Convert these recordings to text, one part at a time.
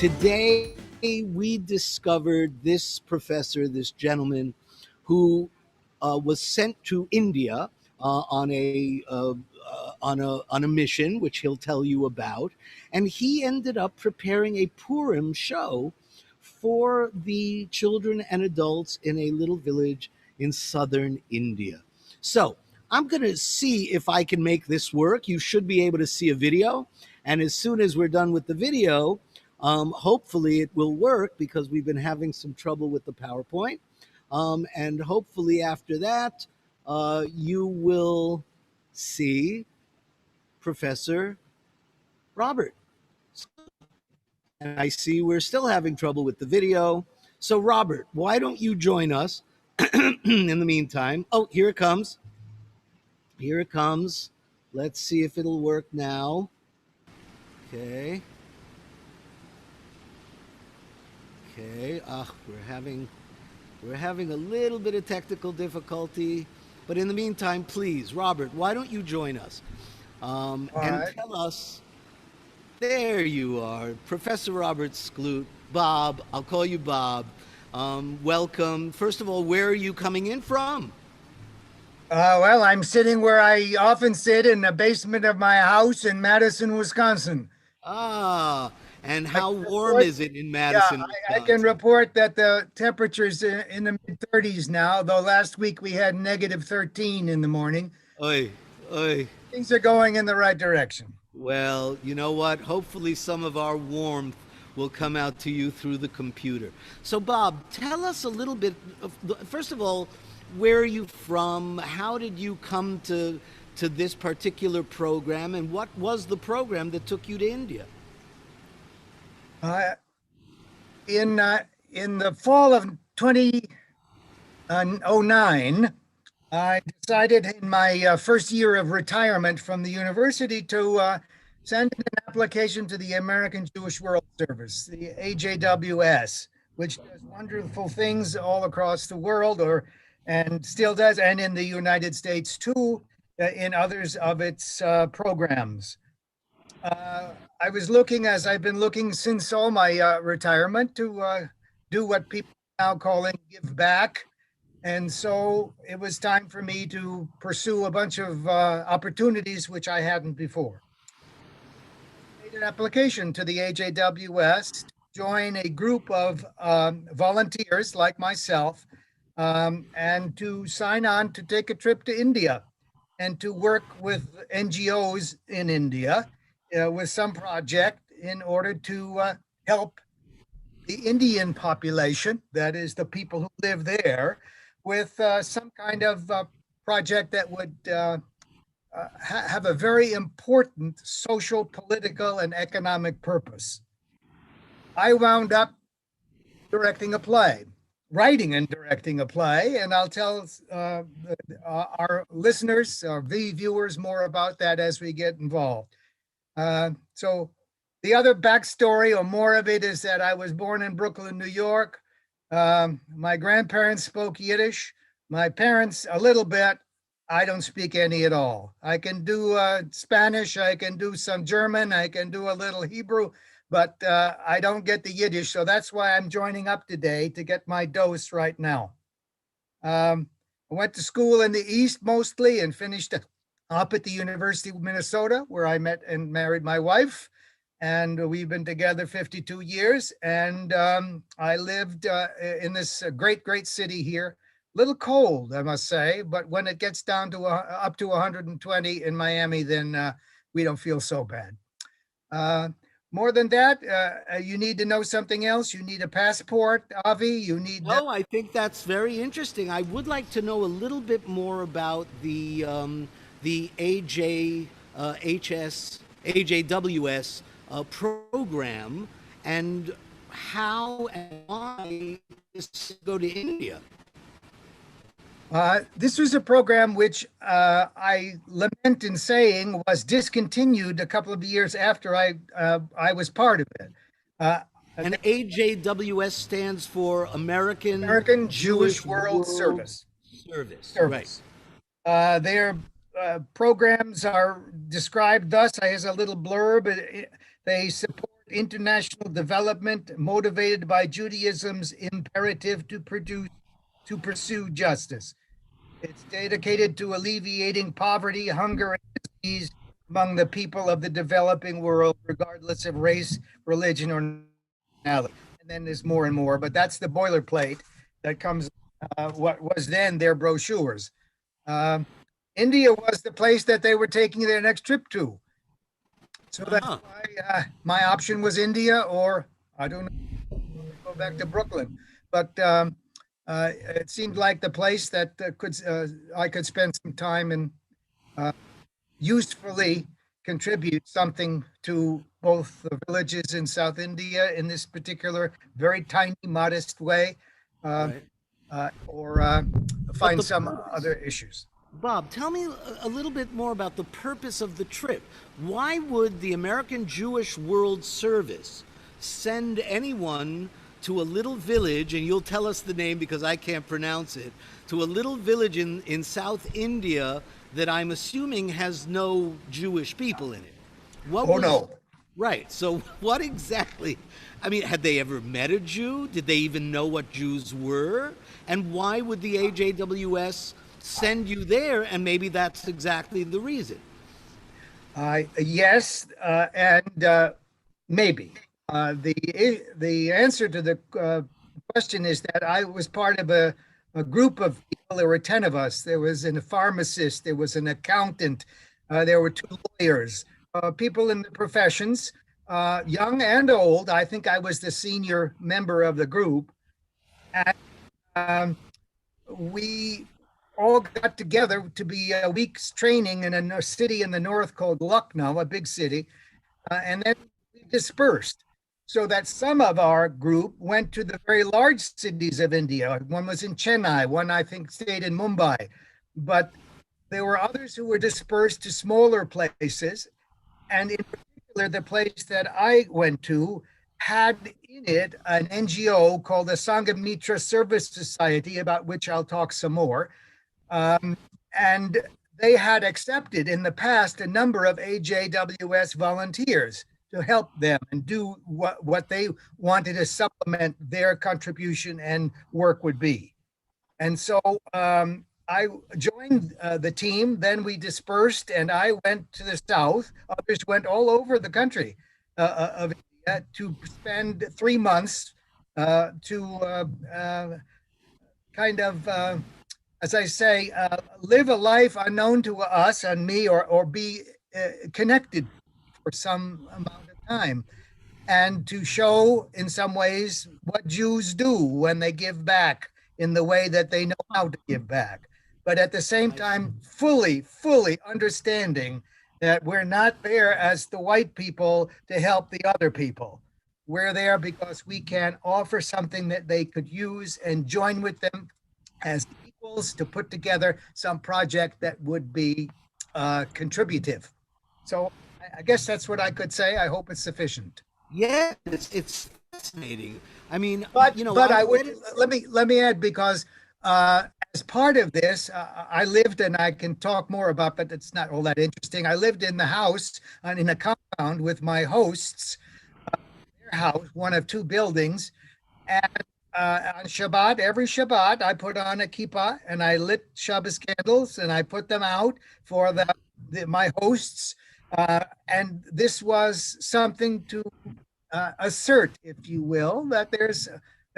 Today, we discovered this professor, this gentleman, who was sent to India on a mission, which he'll tell you about, and he ended up preparing a Purim show for the children and adults in a little village in southern India. So I'm going to see if I can make this work. You should be able to see a video. And as soon as we're done with the video, hopefully it will work because we've been having some trouble with the PowerPoint. And hopefully after that, you will see Professor Robert. And I see we're still having trouble with the video. So, Robert, why don't you join us in the meantime? Oh, here it comes. Here it comes. Let's see if it'll work now. Okay. Okay. We're having a little bit of technical difficulty, but in the meantime, please, Robert, why don't you join us and right. tell us. There you are, Professor Robert Skloot. Bob, I'll call you Bob. Welcome. First of all, where are you coming in from? Well, I'm sitting where I often sit in the basement of my house in Madison, Wisconsin. Ah, and I how can warm report, is it in yeah, Madison, I can Wisconsin? report that the temperature's in the mid 30s now, though last week we had negative 13 in the morning. Oi, oi. Things are going in the right direction. Well, you know what? Hopefully, some of our warmth will come out to you through the computer. So, Bob, tell us a little bit. First of all, where are you from? How did you come to this particular program, and what was the program that took you to India? Uh, in the fall of 2009, I decided in my first year of retirement from the university to send in an application to the American Jewish World Service, the AJWS, which does wonderful things all across the world, and still does, and in the United States too, in others of its programs. I was looking, as I've been looking since all my retirement, to do what people are now calling give back. And so it was time for me to pursue a bunch of opportunities which I hadn't before. I made an application to the AJWS to join a group of volunteers like myself and to sign on to take a trip to India and to work with NGOs in India with some project in order to help the Indian population, that is the people who live there, with some kind of project that would have a very important social, political, and economic purpose. I wound up directing a play, writing and directing a play, and I'll tell our listeners, our viewers, more about that as we get involved. So the other backstory, or more of it, is that I was born in Brooklyn, New York. My grandparents spoke Yiddish. My parents, a little bit. I don't speak any at all. I can do Spanish. I can do some German. I can do a little Hebrew, but I don't get the Yiddish. So that's why I'm joining up today to get my dose right now. I went to school in the East mostly and finished up at the University of Minnesota, where I met and married my wife. And we've been together 52 years. And I lived in this great, great city here. A little cold, I must say, but when it gets down to up to 120 in Miami, then we don't feel so bad. More than that, you need to know something else. You need a passport, Avi. You need. Oh, I think that's very interesting. I would like to know a little bit more about the AJWS program and how and why this go to India. This was a program which I lament in saying was discontinued a couple of years after I was part of it. And AJWS stands for American Jewish World Service. Right. Their programs are described thus. Here's a little blurb. They support international development motivated by Judaism's imperative to pursue justice. It's dedicated to alleviating poverty, hunger, and disease among the people of the developing world, regardless of race, religion, or nationality. And then there's more and more, but that's the boilerplate that comes, what was then their brochures. Um, India was the place that they were taking their next trip to. So that's Uh-huh. why my option was India, or I don't know, go back to Brooklyn. But it seemed like the place that I could spend some time and uh, usefully contribute something to both the villages in South India in this particular very tiny, modest way, uh, Right. or But find the some purpose, other issues. Bob, tell me a little bit more about the purpose of the trip. Why would the American Jewish World Service send anyone to a little village, and you'll tell us the name because I can't pronounce it, to a little village in South India that I'm assuming has no Jewish people in it? What Oh was no. right? So, what exactly? I mean, had they ever met a Jew? Did they even know what Jews were? And why would the AJWS send you there? And maybe that's exactly the reason. Yes, and maybe. The answer to the question is that I was part of a group of people. There were 10 of us. There was a pharmacist, there was an accountant, there were two lawyers, people in the professions, young and old. I think I was the senior member of the group. And um, we all got together to be a week's training in a city in the north called Lucknow, a big city, and then we dispersed. So that some of our group went to the very large cities of India. One was in Chennai, one I think stayed in Mumbai, but there were others who were dispersed to smaller places. And in particular, the place that I went to had in it an NGO called the Sanghamitra Service Society, about which I'll talk some more. Um, and they had accepted in the past a number of AJWS volunteers to help them and do what they wanted to supplement their contribution and work would be. And so I joined the team. Then we dispersed, and I went to the south. Others went all over the country of India to spend 3 months to kind of, as I say, live a life unknown to us and me, or be connected for some amount of time, and to show in some ways what Jews do when they give back in the way that they know how to give back. But at the same I see. time, fully understanding that we're not there as the white people to help the other people. We're there because we can offer something that they could use and join with them as equals to put together some project that would be contributive. So I guess that's what I could say. I hope it's sufficient. Yeah, it's fascinating. I mean, But I I've would read it. let me add, because as part of this, I lived, and I can talk more about, but it's not all that interesting. I lived in the house and in a compound with my hosts, their house, one of two buildings, and on Shabbat, every Shabbat, I put on a kippah and I lit Shabbos candles and I put them out for my hosts. And this was something to assert, if you will, that there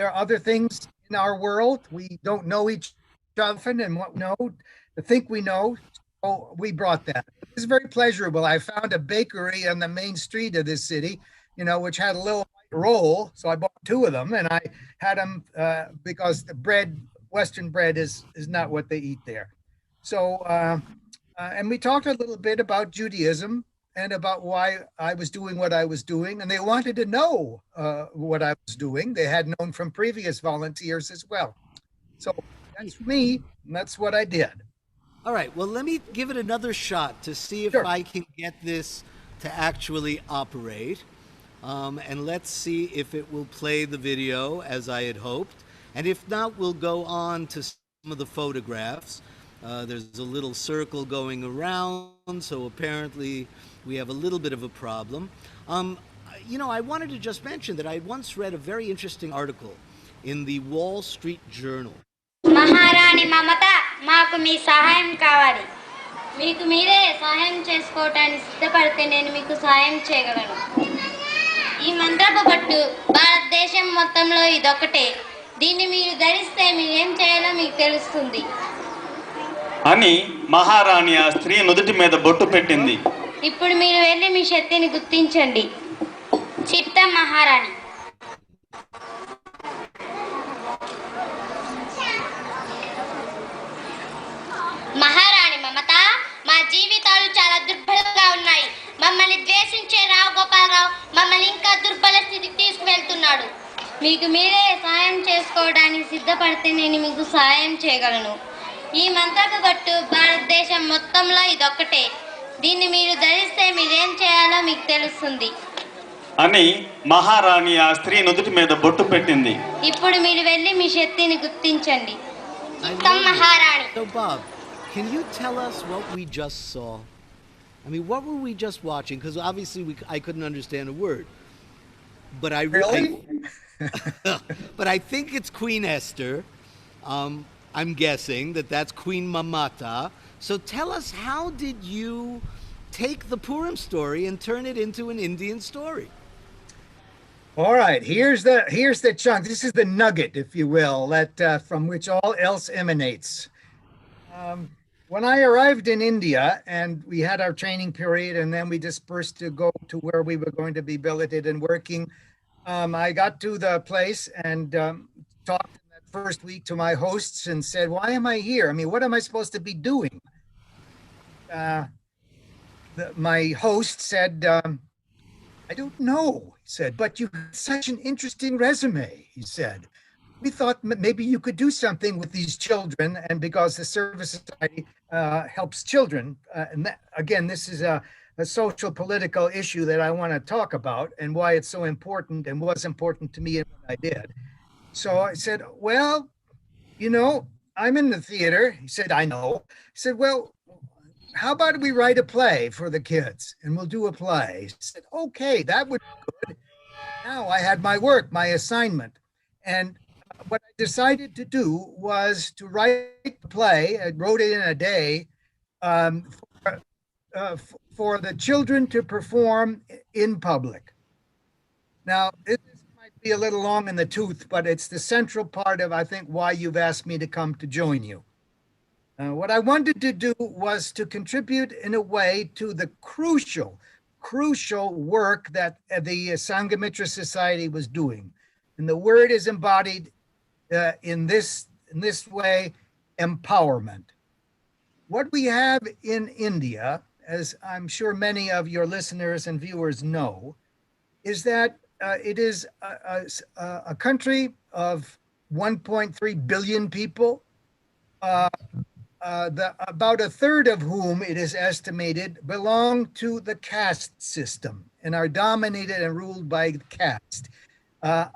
are other things in our world. We don't know each other and what know to think we know. So we brought that. It was very pleasurable. I found a bakery on the main street of this city, which had a little white roll. So I bought two of them, and I had them because the bread, Western bread, is not what they eat there. So and we talked a little bit about Judaism and about why I was doing what I was doing. And they wanted to know what I was doing. They had known from previous volunteers as well. So that's me, and that's what I did. All right, well, let me give it another shot to see if Sure. I can get this to actually operate. And let's see if it will play the video as I had hoped. And if not, we'll go on to some of the photographs. There's a little circle going around, so apparently we have a little bit of a problem. I wanted to just mention that I once read a very interesting article in the Wall Street Journal. మహారాణి మమత మాకు మీ సహాయం కావాలి. మీకు మీరే సహాయం చేసుకోవటానికి సిద్ధపడితే నేను మీకు సహాయం చేయగలను. ఈ మంత్రపు పట్టు భారతదేశం మొత్తంలో ఇదొక్కటే. దీన్ని మీరు ధరిస్తే మీరేం చేయాలో మీకు తెలుస్తుంది అని మహారాణి ఆ స్త్రీ నుదుటి మీద బొట్టు పెట్టింది. ఇప్పుడు మీరు వెళ్ళి మీ శక్తిని గుర్తించండి. చిత్తం మహారాణి. మహారాణి మమత, మా జీవితాలు చాలా దుర్బలంగా ఉన్నాయి. మమ్మల్ని ద్వేషించే రావు గోపాలరావు మమ్మల్ని ఇంకా దుర్బల స్థితికి తీసుకువెళ్తున్నాడు. మీకు మీరే సహాయం చేసుకోవడానికి సిద్ధపడితే నేను మీకు సహాయం చేయగలను. ఈ మంత్రపు పట్టు భారతదేశం మొత్తంలో ఇదొక్కటే. దీన్ని మీరు ధరిస్తే మీరేం చేయాలో మీకు తెలుస్తుంది అని మహారాణి ఆ స్త్రీ నుదుటి మీద బొట్టు పెట్టింది. ఇప్పుడు మీరు వెళ్ళి మీ శక్తిని గుర్తించండి. మహారాణి. So Bob, can you tell us what we just saw? I mean, what were we just watching? Because obviously I couldn't understand a word. But Really? but I think it's Queen Esther. I'm guessing that's Queen Mamata. So tell us, how did you take the Purim story and turn it into an Indian story? All right, here's the chunk. This is the nugget, if you will, that from which all else emanates. When I arrived in India and we had our training period and then we dispersed to go to where we were going to be billeted and working, I got to the place and talked in that first week to my hosts and said, why am I here? I mean, what am I supposed to be doing? My host said, I don't know, he said, but you have such an interesting resume, he said. We thought maybe you could do something with these children, and because the Service Society helps children. And that, again, this is a social political issue that I want to talk about and why it's so important and was important to me and what I did. So I said, well, I'm in the theater. He said, I know. He said, well, how about we write a play for the kids and we'll do a play? He said, okay, that would be good. Now I had my work, my assignment. And what I decided to do was to write a play. I wrote it in a day for the children to perform in public. Now, this might be a little long in the tooth, but it's the central part of, I think, why you've asked me to come to join you. What I wanted to do was to contribute in a way to the crucial work that the Sanghamitra Society was doing. And the word is embodied in this way, empowerment. What we have in India, as I'm sure many of your listeners and viewers know, is that it is a country of 1.3 billion people, about a third of whom it is estimated belong to the caste system and are dominated and ruled by caste.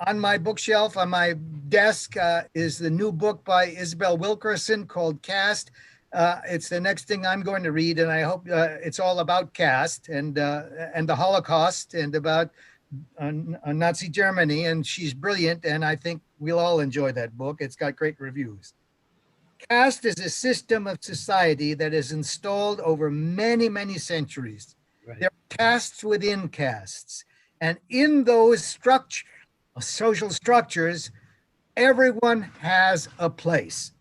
On my bookshelf, on my desk, is the new book by Isabel Wilkerson called Caste. It's the next thing I'm going to read, and I hope it's all about caste and the Holocaust and about Nazi Germany. And she's brilliant, and I think we'll all enjoy that book. It's got great reviews. Caste is a system of society that is installed over many, many centuries. Right. There are castes within castes. And in those social structures, everyone has a place.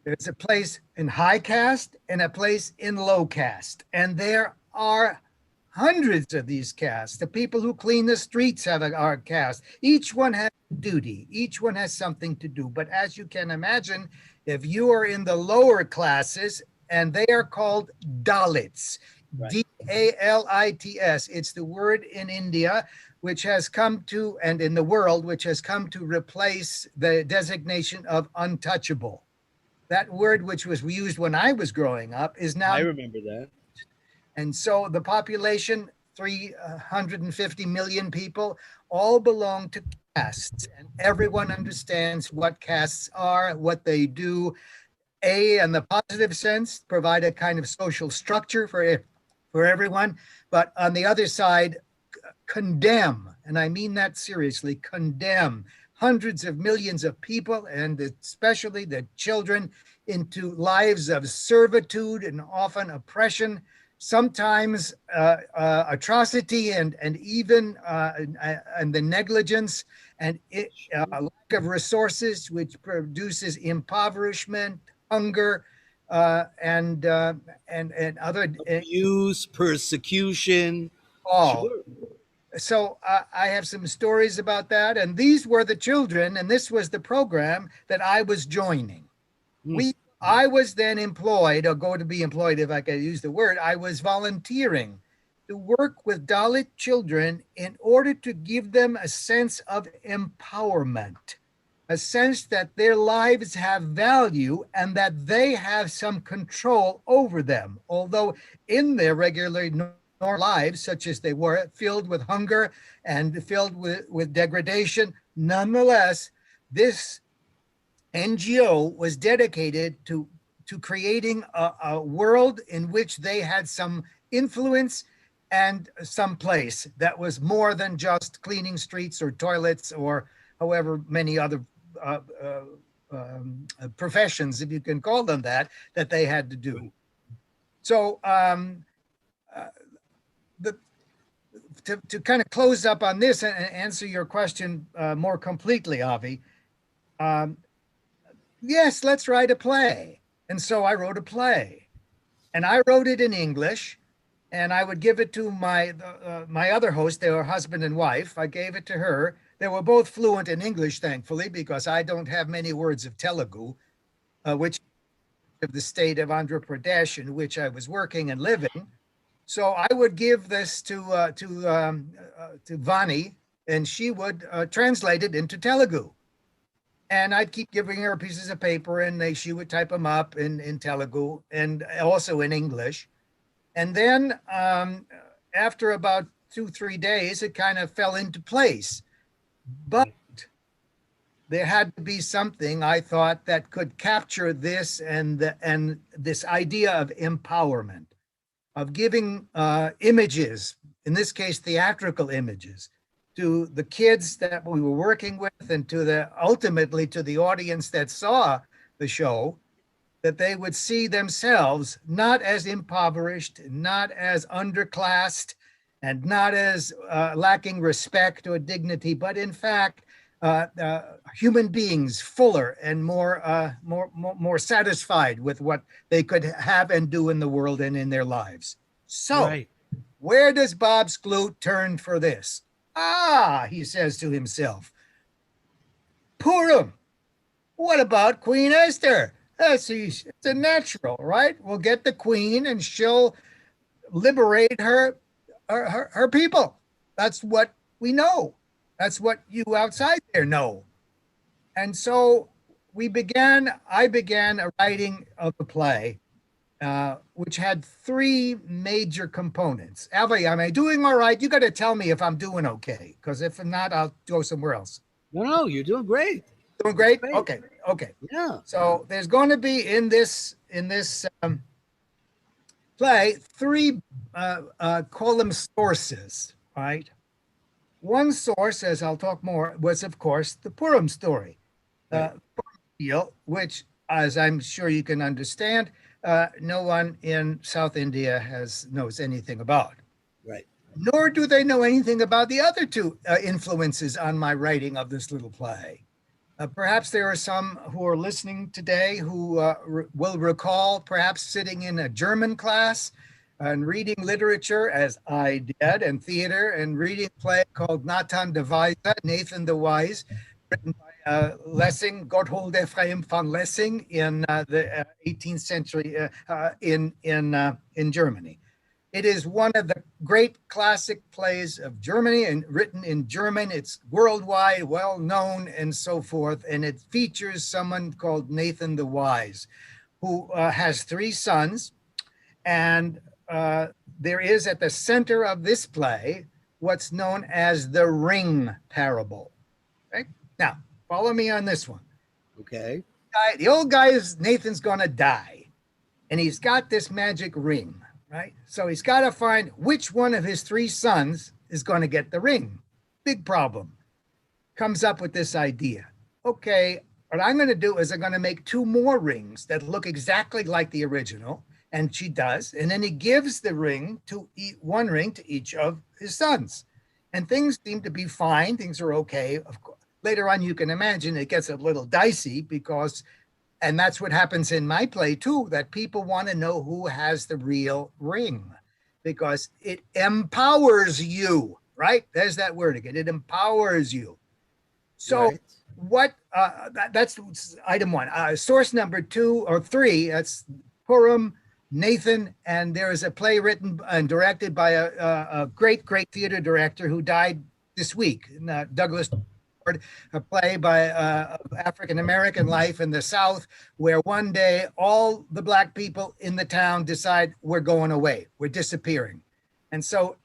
There's a place in high caste and a place in low caste. And there are hundreds of these castes. The people who clean the streets have a caste. Each one has a duty. Each one has something to do. But as you can imagine, if you are in the lower classes, and they are called Dalits, right. D-A-L-I-T-S. It's the word in India which has come to, and in the world, which has come to replace the designation of untouchable. That word, which was used when I was growing up, is now. I remember that. And so the population, 350 million people, all belong to castes, and everyone understands what castes are, what they do. In the positive sense, provide a kind of social structure for everyone, but on the other side, condemn, and I mean that seriously, condemn hundreds of millions of people, and especially the children, into lives of servitude and often oppression, sometimes atrocity, and even and the negligence and lack of resources, which produces impoverishment, hunger, and other Abuse, persecution. all. Sure. So I have some stories about that, and these were the children, and this was the program that I was joining. I was then employed, or going to be employed if I could use the word. I was volunteering to work with Dalit children in order to give them a sense of empowerment, a sense that their lives have value and that they have some control over them. Although in their regular lives, such as they were, filled with hunger and filled with degradation, nonetheless, this NGO was dedicated to creating a world in which they had some influence and some place that was more than just cleaning streets or toilets or however many other professions, if you can call them that they had to do. So to kind of close up on this and answer your question more completely, Avi, yes, let's write a play. And so I wrote a play, and I wrote it in English, and I would give it to my other host. They were husband and wife. I gave it to her. They were both fluent in English, thankfully, because I don't have many words of Telugu, which of the state of Andhra Pradesh in which I was working and living. So I would give this to Vani, and she would translate it into Telugu. And I'd keep giving her pieces of paper, and she would type them up in Telugu and also in English. And then after about 2-3 days, it kind of fell into place. But there had to be something, I thought, that could capture this and this idea of empowerment, of giving images, in this case, theatrical images, to the kids that we were working with, and ultimately to the audience that saw the show, that they would see themselves not as impoverished, not as underclassed, and not as lacking respect or dignity, but in fact, human beings fuller and more satisfied with what they could have and do in the world and in their lives. So, where does Bob Skloot turn for this? He says to himself, Purim. What about Queen Esther? It's a natural, right? We'll get the queen and she'll liberate her people. That's what we know. That's what you outside there know. And so I began a writing of a play, which had 3 major components. Avi, am I doing all right? You got to tell me if I'm doing okay, because if not, I'll go somewhere else. No, you're doing great. Doing great? Okay. Yeah. So there's going to be in this play 3 call them sources, right? One source, as I'll talk more, was of course the Purim story, which, as I'm sure you can understand, no one in South India knows anything about. Right. Nor do they know anything about the other 2 influences on my writing of this little play. Perhaps there are some who are listening today who will recall perhaps sitting in a German class and reading literature, as I did, and theater, and reading a play called Nathan the Weise, Nathan the Wise, written by Lessing, Gotthold Ephraim von Lessing, in the 18th century in Germany. It is one of the great classic plays of Germany and written in German. It's worldwide, well known, and so forth. And it features someone called Nathan the Wise, who has 3 sons. And there is at the center of this play what's known as the ring parable. Okay? Now, follow me on this one. Okay. The old guy Nathan's going to die, and he's got this magic ring. Right? So he's got to find which one of his 3 sons is going to get the ring. Big problem. Comes up with this idea. Okay, what I'm going to do is I'm going to make 2 more rings that look exactly like the original. And she does. And then he gives the ring to one ring to each of his sons. And things seem to be fine. Things are okay. Of course, later on, you can imagine it gets a little dicey because, and that's what happens in my play too, that people want to know who has the real ring because it empowers you, right? There's that word again. It empowers you. So Right. what, that's item 1. Source number 2 or 3, that's Purim, Nathan, and there is a play written and directed by a great theater director who died this week, Douglas, a play by African-American life in the South, where one day all the Black people in the town decide we're going away, we're disappearing. And so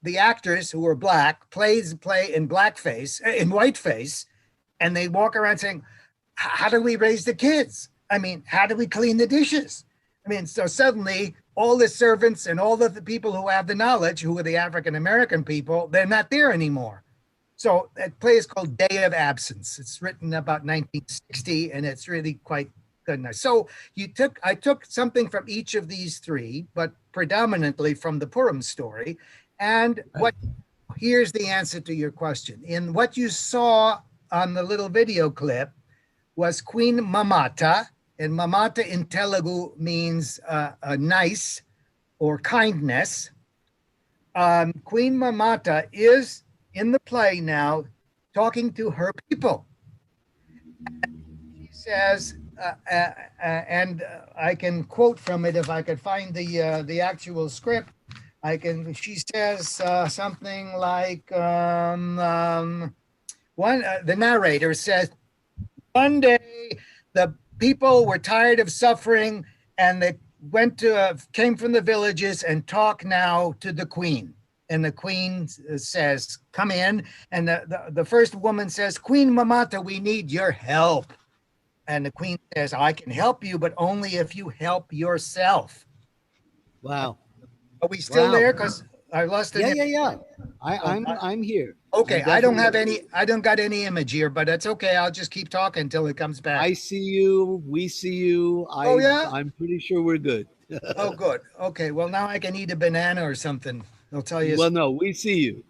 the actors who are Black play in blackface, in whiteface, and they walk around saying, how do we raise the kids? I mean, how do we clean the dishes? I mean, so suddenly all the servants and all of the people who have the knowledge, who are the African-American people, they're not there anymore. So that play is called Day of Absence. It's written about 1960, and it's really quite good. So I took something from each of these 3, but predominantly from the Purim story. And here's the answer to your question. In what you saw on the little video clip was Queen Mamata. And Mamata in Telugu means nice or kindness. Queen Mamata is in the play now talking to her people. She says, and I can quote from it if I could find the actual script. She says something like, the narrator says, one day the people were tired of suffering and they came from the villages and talk now to the queen. And the queen says, come in. And the first woman says, Queen Mamata, we need your help. And the queen says, I can help you, but only if you help yourself. Wow. Are we still there? Because I lost it. Yeah. I'm here. Okay, I don't got any image here, but that's okay. I'll just keep talking until it comes back. I see you. We see you. I'm pretty sure we're good. Oh, good. Okay, well, now I can eat a banana or something. I'll tell you. Well, no, we see you.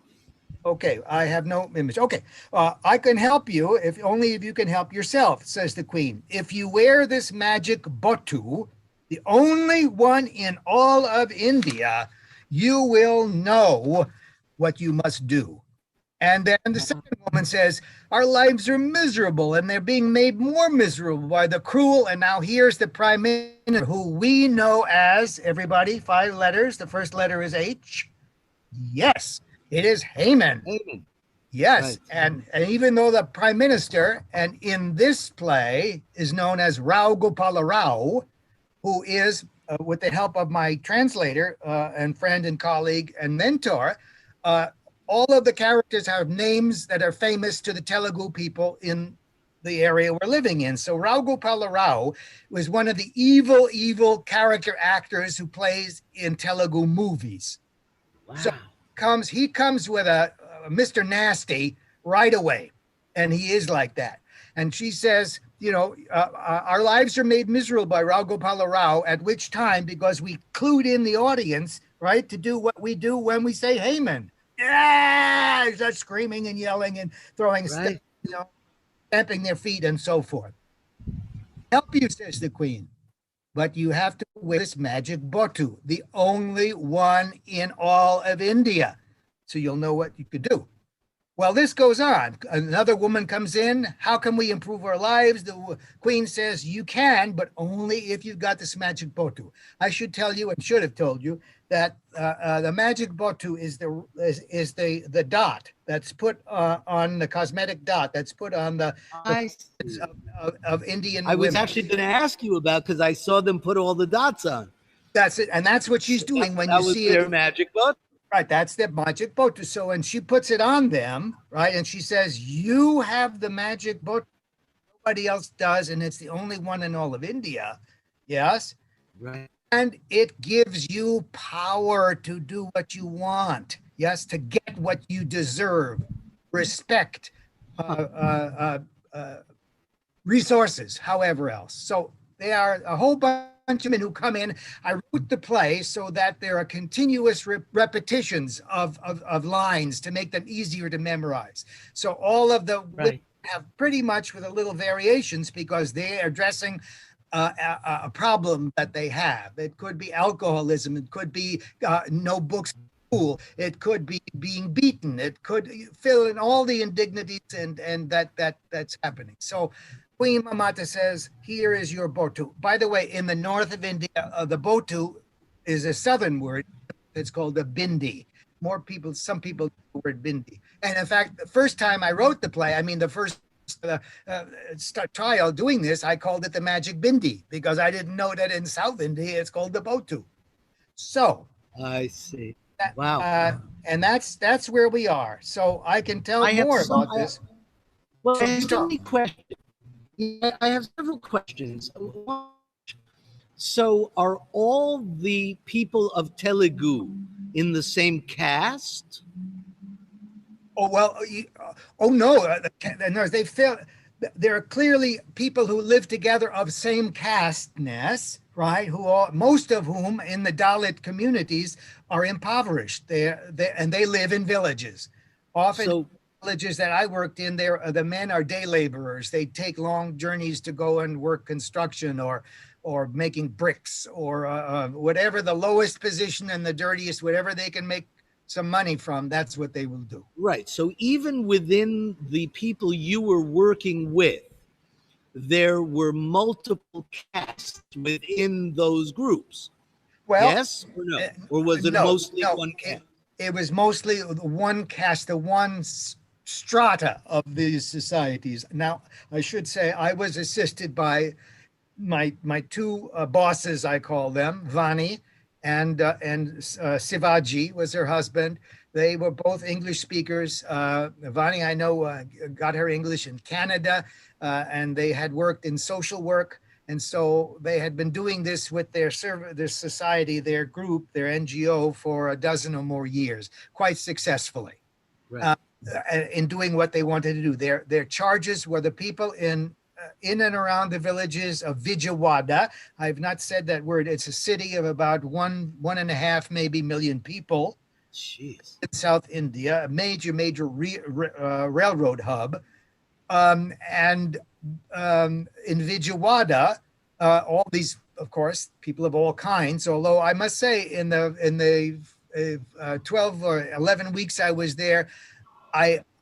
Okay, I have no image. Okay, I can help you if you can help yourself, says the queen. If you wear this magic botu, the only one in all of India, you will know what you must do. And then the second woman says, our lives are miserable and they're being made more miserable by the cruel. And now here's the prime minister who we know as, everybody, 5 letters. The first letter is H. Yes, it is Haman. Haman. Yes, Right. and even though the prime minister, and in this play, is known as Rao Gopala Rao, who is, with the help of my translator and friend and colleague and mentor, all of the characters have names that are famous to the Telugu people in the area we're living in. So Rao Gopala Rao was one of the evil character actors who plays in Telugu movies. Wow. So he comes with a Mr. Nasty right away, and he is like that. And she says, our lives are made miserable by Rao Gopala Rao, at which time, because we clued in the audience, right, to do what we do when we say Haman. Yeah, start screaming and yelling and throwing stuff, stamping their feet and so forth. Help you, says the queen, but you have to wear this magic botu, the only one in all of India. So you'll know what you could do. Well, this goes on. Another woman comes in. How can we improve our lives? The queen says, you can, but only if you've got this magic botu. I should tell you, and should have told you, that the magic botu is the dot that's put on the cosmetic dot that's put on the of Indian I was women. actually going to ask you about, because I saw them put all the dots on. That's it, and that's what she's doing when that you was see their it. magic book. Right, that's the magic botu. So when she puts it on them, right, and she says, you have the magic botu, nobody else does, and it's the only one in all of India. Yes? Right. And it gives you power to do what you want. yes, to get what you deserve, respect, resources, however else. So they are a whole bunch of men who come in. I wrote the play so that there are continuous repetitions of lines to make them easier to memorize. So all of the Right. have pretty much with a little variations because they are addressing a problem that they have. It could be alcoholism. It could be no books in school. It could be being beaten. It could fill in all the indignities and that's happening. So Queen Mamata says, here is your botu. By the way, in the north of India, the botu is a southern word. It's called a bindi. Some people use the word bindi. And in fact, the first time I wrote the play, I mean, the first trial doing this, I called it the magic bindi because I didn't know that in South India it's called the botu. So I see. that, Wow. and that's where we are. So I can tell I have more some. about this. Well, So I have you so talk. many questions. Yeah, I have several questions. So, are all the people of Telugu in the same cast? Oh well, oh no, no, they feel there are clearly people who live together of same casteness, right? Most of whom in the Dalit communities are impoverished. They live in villages, often So, villages that I worked in. There, the men are day laborers. They take long journeys to go and work construction or making bricks or whatever the lowest position and the dirtiest, whatever they can make some money from, that's what they will do. right. So, even within the people you were working with, there were multiple casts within those groups. Well, Yes or no? Or was it no, mostly no, one cast? it was mostly the one caste, the one strata of these societies. Now, I should say I was assisted by my two bosses, I call them, Vani and Sivaji was her husband. They were both English speakers. Vani, I know, got her English in Canada, and they had worked in social work. And so they had been doing this with their society, their group, their NGO for a dozen or more years, quite successfully. Right. In doing what they wanted to do. Their charges were the people in and around the villages of Vijayawada. I've not said that word. It's a city of about 1.5 maybe million people. Jeez. In South India, a major railroad hub. And in Vijayawada, all these, of course, people of all kinds. Although I must say, in the 12 or 11 weeks I was there,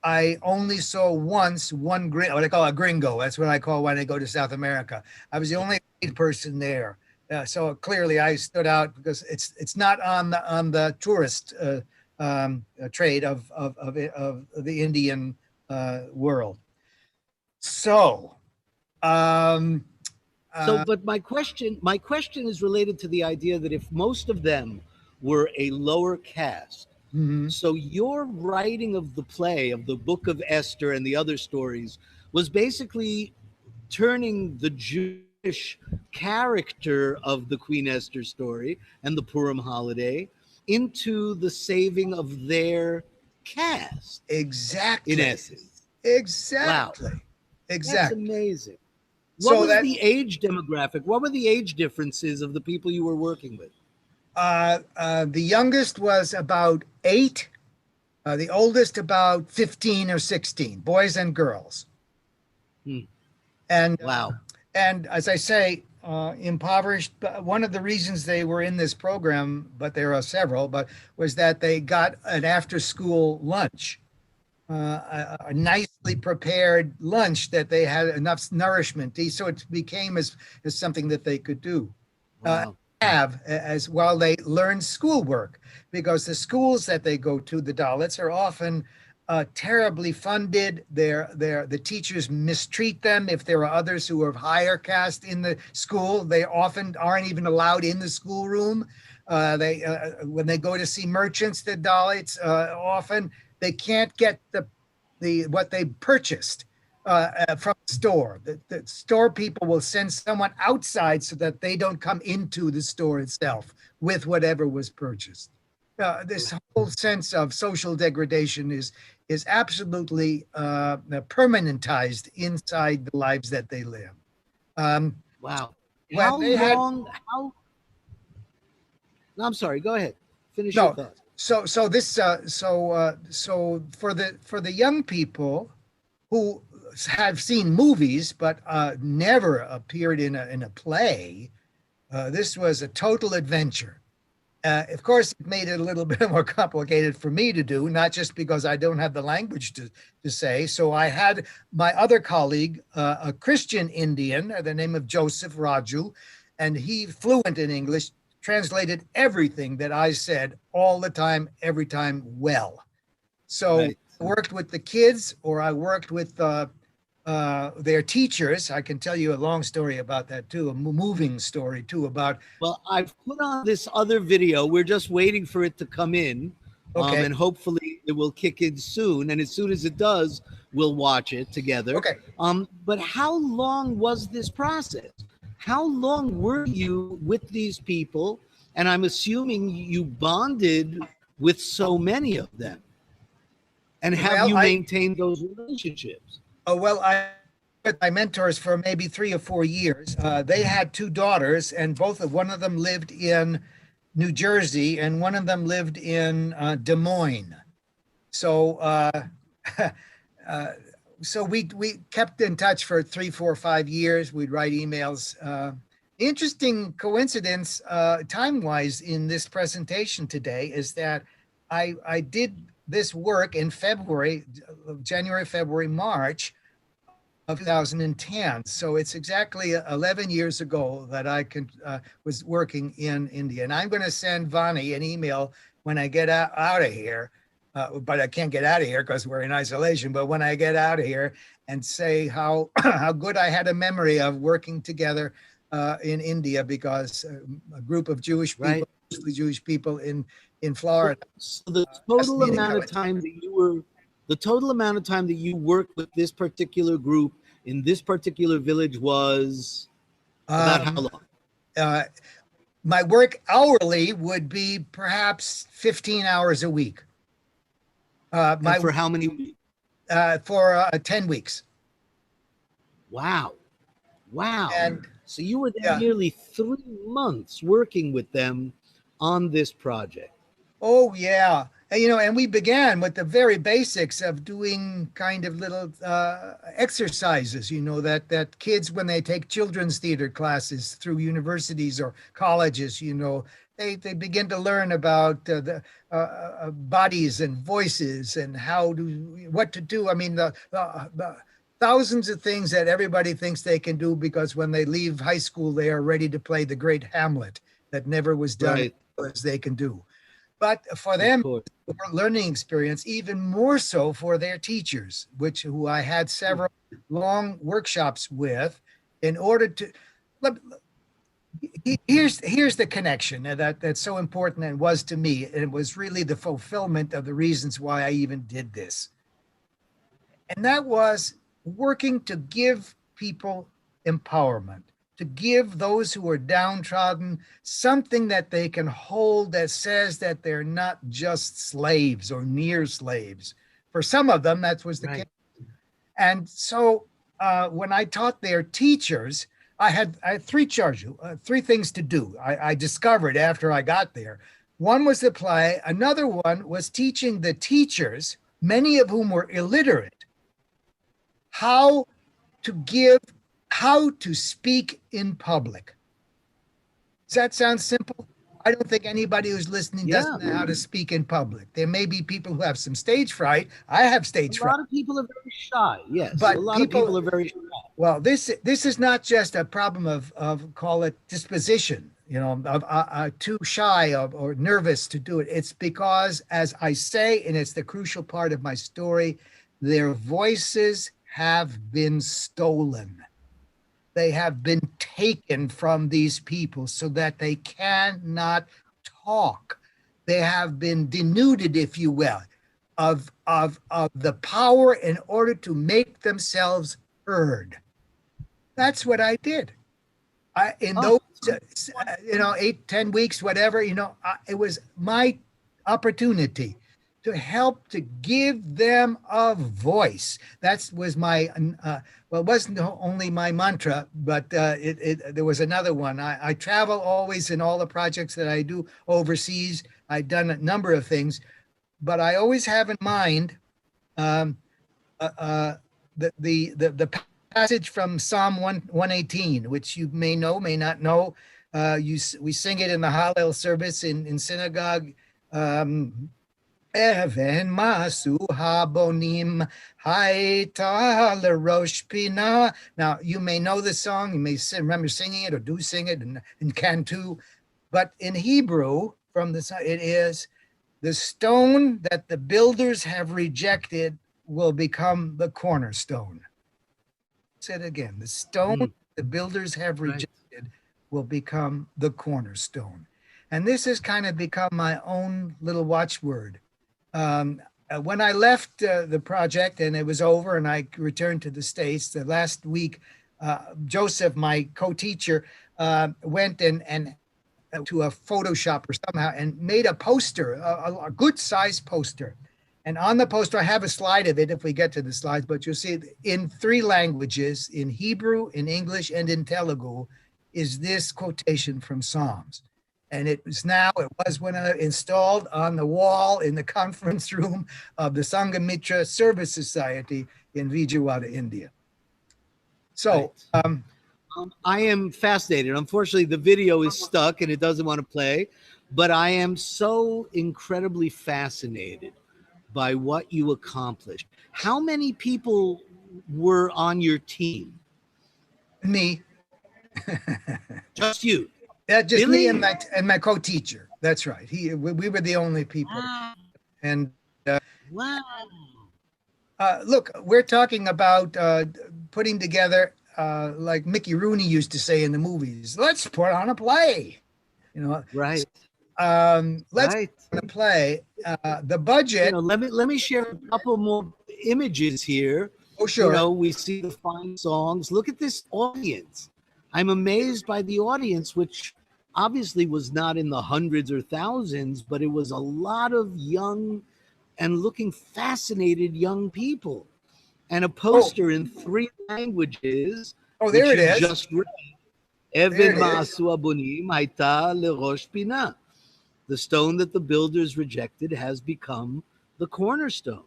I only saw once one what I call a gringo. That's what I call when I go to South America. I was the only white person there, so clearly I stood out because it's not on the tourist trade of the Indian world. So. But my question is related to the idea that if most of them were a lower caste, so your writing of the play, of the Book of Esther and the other stories, was basically turning the Jewish character of the Queen Esther story and the Purim holiday into the saving of their caste. Exactly. In essence. Exactly. Wow. Exactly. That's amazing. What So was the age demographic? What were the age differences of the people you were working with? The youngest was about 8. The oldest about 15 or 16, boys and girls. And wow. And as I say, impoverished. One of the reasons they were in this program, but there are several, but was that they got an after-school lunch, a nicely prepared lunch that they had enough nourishment. So it became as something that they could do. Wow. Have as while they learn schoolwork, because the schools that they go to, the Dalits, are often terribly funded. The teachers mistreat them. If there are others who are of higher caste in the school, they often aren't even allowed in the schoolroom. When they go to see merchants, the Dalits, often they can't get what they purchased from the store. The store people will send someone outside so that they don't come into the store itself with whatever was purchased. this whole sense of social degradation is absolutely permanentized inside the lives that they live. Wow. When How they had long? How? No, I'm sorry. Go ahead. Finish your no, thought. so for the young people who have seen movies but never appeared in a play, this was a total adventure. Of course, it made it a little bit more complicated for me to do, not just because I don't have the language to say. So I had my other colleague, a Christian Indian, the name of Joseph Raju, and he fluent in English, translated everything that I said all the time, every time well. So Right. I worked with the kids, or I worked with their teachers. I can tell you a long story about that too, a moving story too about. Well, I've put on this other video. We're just waiting for it to come in. Okay. And hopefully it will kick in soon. And as soon as it does, we'll watch it together. Okay. But how long was this process? How long were you with these people? And I'm assuming you bonded with so many of them. And have Well, you maintained those relationships? I with my mentors for maybe 3 or 4 years. They had two daughters, and one of them lived in New Jersey, and one of them lived in Des Moines. So, so we kept in touch for 3, 4, 5 years. We'd write emails. Interesting coincidence, time-wise, in this presentation today is that I did this work in January, February, March of 2010. So it's exactly 11 years ago that I was working in India. And I'm going to send Vani an email when I get out of here, but I can't get out of here because we're in isolation. But when I get out of here, and say how how good I had a memory of working together in India, because a group of Jewish people, Right. mostly Jewish people in Florida. So the total amount of time that you worked with this particular group in this particular village was about how long? My work hourly would be perhaps 15 hours a week. And for how many weeks? For 10 weeks. Wow. And so you were there nearly 3 months working with them on this project. Oh, yeah. And, and we began with the very basics of doing kind of little exercises, that kids, when they take children's theater classes through universities or colleges, they begin to learn about the bodies and voices and what to do. I mean, the thousands of things that everybody thinks they can do, because when they leave high school, they are ready to play the great Hamlet that never was done as they can do. But for them, learning experience, even more so for their teachers, who I had several long workshops with, in order to. Here's the connection that's so important, and was to me. It was really the fulfillment of the reasons why I even did this. And that was working to give people empowerment, to give those who are downtrodden something that they can hold that says that they're not just slaves or near slaves. For some of them, that was the case. And so when I taught their teachers, I had 3 things to do. I discovered after I got there. One was the play. Another one was teaching the teachers, many of whom were illiterate, how to speak in public. Does that sound simple? I don't think anybody who's listening doesn't know how to speak in public. There may be people who have some stage fright. I have stage fright. A lot of people are very shy. Yes, but a lot of people are very shy. Well, this is not just a problem of call it disposition, of too shy or nervous to do it. It's because, as I say, and it's the crucial part of my story, their voices have been stolen. They have been taken from these people so that they cannot talk. They have been denuded, if you will, of the power in order to make themselves heard. That's what I did. In those, 8, 10 weeks, whatever, it was opportunity to help to give them a voice. That was my, well, it wasn't only my mantra, but there was another one. I travel always in all the projects that I do overseas. I've done a number of things, but I always have in mind the passage from Psalm 118, which you may know, may not know. We sing it in the Hallel service in synagogue. Even masu habonim haita lerosh pina. Now, you may know the song, you may remember singing it or do sing it in Cantu, but in Hebrew, it is the stone that the builders have rejected will become the cornerstone. Say it again. The stone the builders have rejected will become the cornerstone. And this has kind of become my own little watchword. When I left the project and it was over and I returned to the States, the last week, Joseph, my co-teacher, went and to a Photoshop or somehow and made a poster, a good sized poster. And on the poster, I have a slide of it if we get to the slides, but you'll see it in 3 languages, in Hebrew, in English, and in Telugu, is this quotation from Psalms. And it was when I installed on the wall in the conference room of the Sanghamitra Service Society in Vijayawada, India. So I am fascinated. Unfortunately, the video is stuck and it doesn't want to play, but I am so incredibly fascinated by what you accomplished. How many people were on your team? Me. Just you? Yeah, just really? Me and my co-teacher. That's right. We were the only people. Wow. And wow. Look, we're talking about putting together, like Mickey Rooney used to say in the movies, let's put on a play. You know, right. Let's put on a play. The budget. You know, let me share a couple more images here. Oh, sure. You know, we see the fine songs. Look at this audience. I'm amazed by the audience, which obviously was not in the hundreds or thousands, but it was a lot of young and looking fascinated young people. And a poster in 3 languages. Oh, there it is. Just read. Even masu abonim haita lerosh pina. The stone that the builders rejected has become the cornerstone,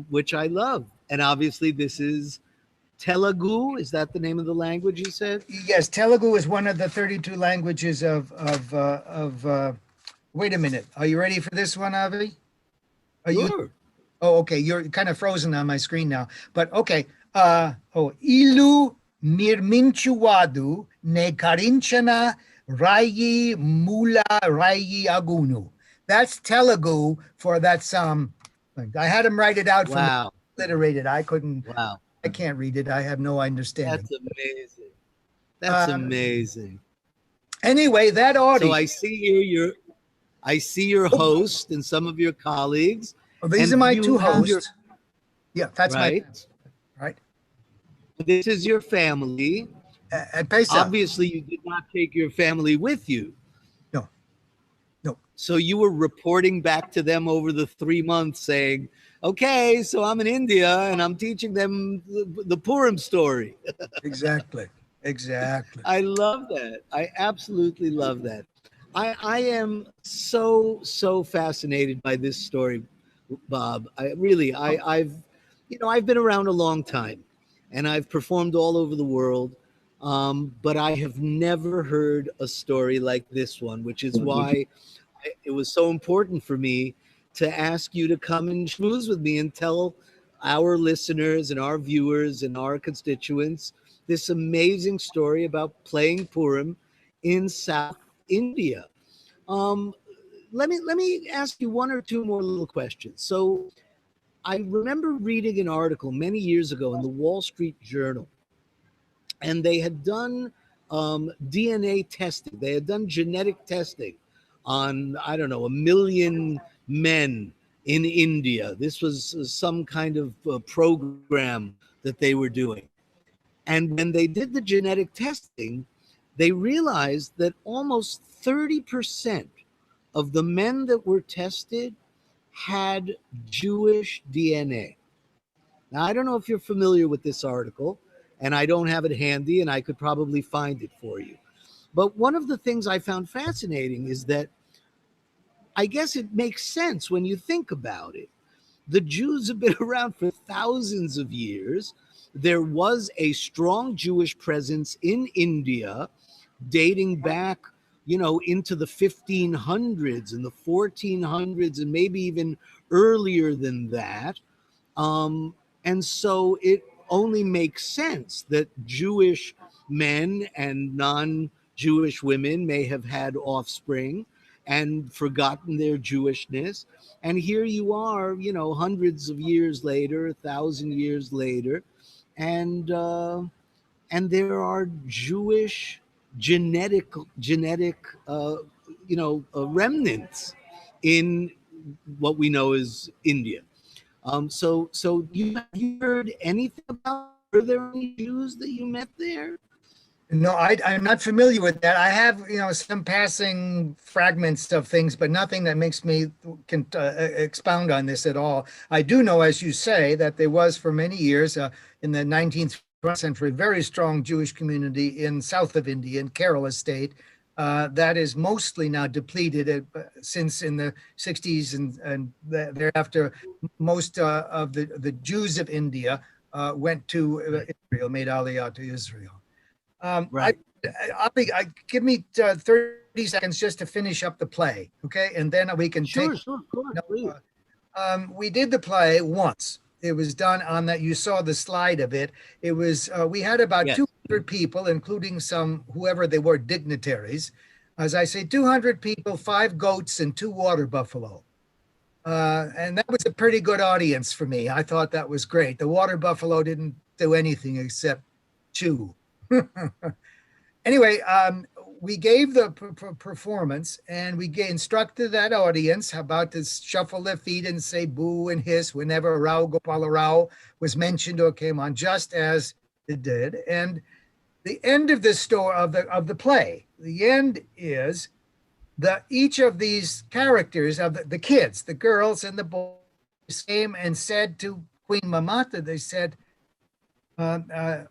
which I love. And obviously this is Telugu. Is that the name of the language you said? Yes, Telugu is one of the 32 languages of wait a minute. Are you ready for this one, Avi? Sure. Oh, okay. You're kind of frozen on my screen now. But okay. Ilu mirminchuwadu ne karinchana rayi mula rayi agunu. That's Telugu for that psalm. I had him write it out from alliterated. I couldn't. Wow. I can't read it. I have no understanding. That's amazing. That's amazing. Anyway, that audience. So I see your host and some of your colleagues. Oh, these are my 2 hosts. Yeah, that's right. Right. This is your family. At Pesach. Obviously, you did not take your family with you. No. So you were reporting back to them over the 3 months saying, okay, so I'm in India and I'm teaching them the Purim story. Exactly. I love that. I absolutely love that. I am so fascinated by this story, Bob. I've been around a long time and I've performed all over the world. But I have never heard a story like this one, which is why it was so important for me to ask you to come and schmooze with me and tell our listeners and our viewers and our constituents this amazing story about playing Purim in South India. Let me ask you 1 or 2 more little questions. So I remember reading an article many years ago in the Wall Street Journal, and they had done DNA testing. They had done genetic testing on, I don't know, 1 million men in India. This was some kind of program that they were doing. And when they did the genetic testing, they realized that almost 30% of the men that were tested had Jewish DNA. Now, I don't know if you're familiar with this article, and I don't have it handy, and I could probably find it for you. But one of the things I found fascinating is that I guess it makes sense when you think about it. The Jews have been around for thousands of years. There was a strong Jewish presence in India dating back, into the 1500s and the 1400s, and maybe even earlier than that. And so it only makes sense that Jewish men and non Jewish women may have had offspring and forgotten their Jewishness. And here you are, hundreds of years later, 1,000 years later, and there are Jewish genetic remnants in what we know as India. So have you heard anything about? Were there any Jews that you met there? No, I'm not familiar with that. I have, some passing fragments of things, but nothing that makes me can expound on this at all. I do know, as you say, that there was for many years in the 19th century, very strong Jewish community in south of India, in Kerala state. That is mostly now depleted since in the 60s and thereafter, most of the Jews of India went to Israel, made Aliyah to Israel. Right. Give me 30 seconds just to finish up the play, okay? And then we can Sure, take. of course, please. We did the play once. It was done on that. You saw the slide of it. It was we had about Yes. 200 people, including some whoever they were dignitaries. As I say, 200 people, 5 goats, and 2 water buffalo. And that was a pretty good audience for me. I thought that was great. The water buffalo didn't do anything except chew. Anyway, we gave the performance, and we instructed that audience about to shuffle their feet and say boo and hiss whenever Rao Gopala Rao was mentioned or came on, just as it did. And the end of the story of the play, the end is that each of these characters of the kids, the girls and the boys, came and said to Queen Mamata, they said, now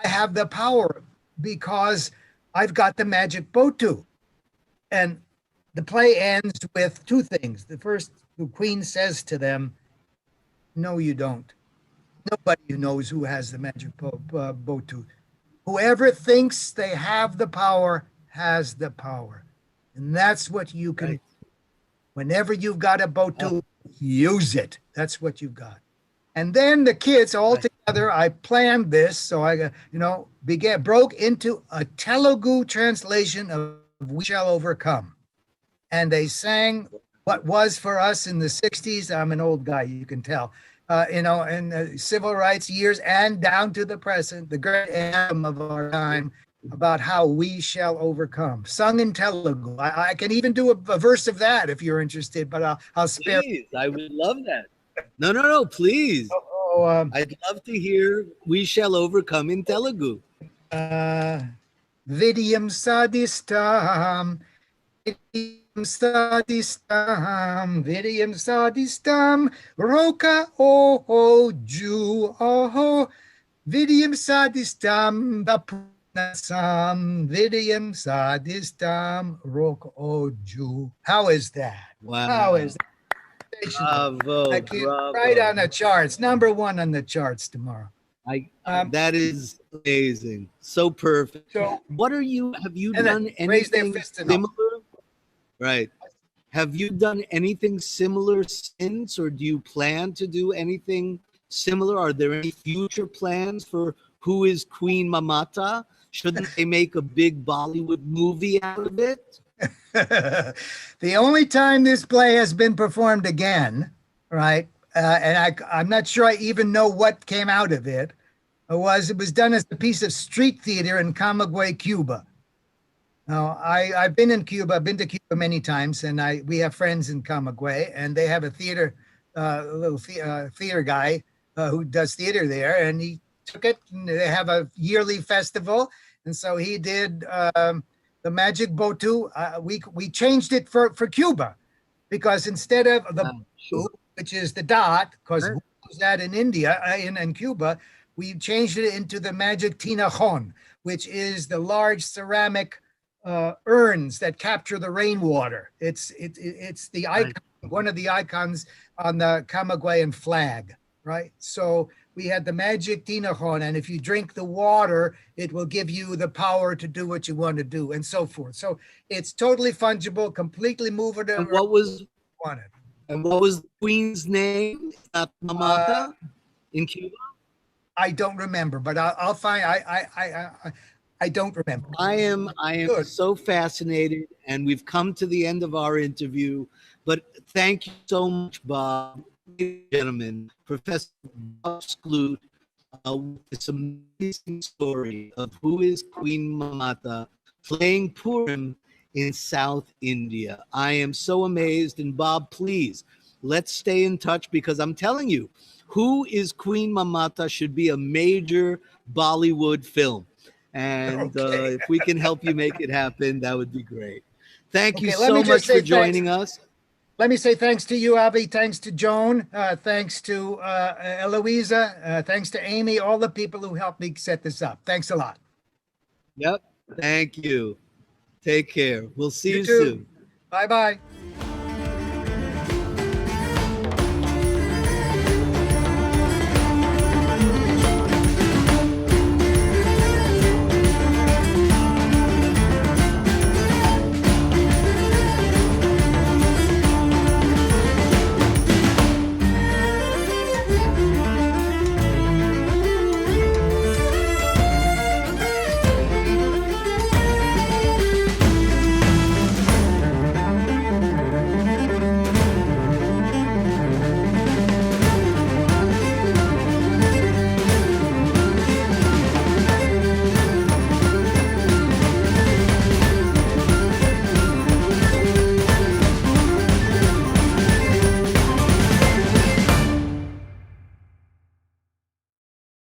I have the power because I've got the magic botu. And the play ends with 2 things. The first, the queen says to them, no, you don't. Nobody knows who has the magic botu. Whoever thinks they have the power has the power. And that's what you can, Right. Whenever you've got a botu, use it. That's what you've got. And then the kids all Right. together, I planned this, so I, broke into a Telugu translation of We Shall Overcome. And they sang what was for us in the 60s. I'm an old guy, you can tell, in the civil rights years and down to the present, the great anthem of our time about how we shall overcome, sung in Telugu. I can even do a verse of that if you're interested, but I'll spare. Please, I would love that. No, please. I'd love to hear We Shall Overcome in Telugu. Vidyam sadistam, vidyam sadistam, roka oju, vidyam sadistam, bapnasam, vidyam sadistam, roka oju. How is that? Wow. How is that? Bravo, bravo. Right on the charts, #1 on the charts tomorrow. That is amazing. So perfect. So, have you and done then raise their anything fist and up. similar? Right. Have you done anything similar since, or do you plan to do anything similar? Are there any future plans for Who is Queen Mamata? Shouldn't they make a big Bollywood movie out of it? The only time this play has been performed again, right? And I'm not sure I even know what came out of it. It was done as a piece of street theater in Camagüey, Cuba. Now, I've been in Cuba. I've been to Cuba many times, and we have friends in Camagüey, and they have a theater, theater guy who does theater there, and he took it. And they have a yearly festival, and so he did the magic botu. We changed it for Cuba, because instead of the Sure. which is the dot, because Sure. who knows that in India, in Cuba, we changed it into the magic tinajon, which is the large ceramic urns that capture the rainwater. It's the icon, one of the icons on the Camagüeyan flag, right? So we had the magic tinajon, and if you drink the water, it will give you the power to do what you want to do, and so forth. So it's totally fungible, completely movable. And what was Wanted. the queen's name? Mamata in Cuba. I don't remember, but I'll find. I don't remember. I am Good. so fascinated, and we've come to the end of our interview. But thank you so much, Bob. Ladies and gentlemen, Professor Bob Skloot, with this amazing story of who is Queen Mamata playing Purim in South India. I am so amazed. And Bob, please, let's stay in touch, because I'm telling you, Who is Queen Mamata should be a major Bollywood film. And Okay. if we can help you make it happen, that would be great. Thank you Okay, let me so just much say for joining us. Let me say thanks to you, Abby. Thanks to Joan. Thanks to Eloisa. Thanks to Amy, all the people who helped me set this up. Thanks a lot. Yep. Thank you. Take care. We'll see you too. soon. Bye-bye.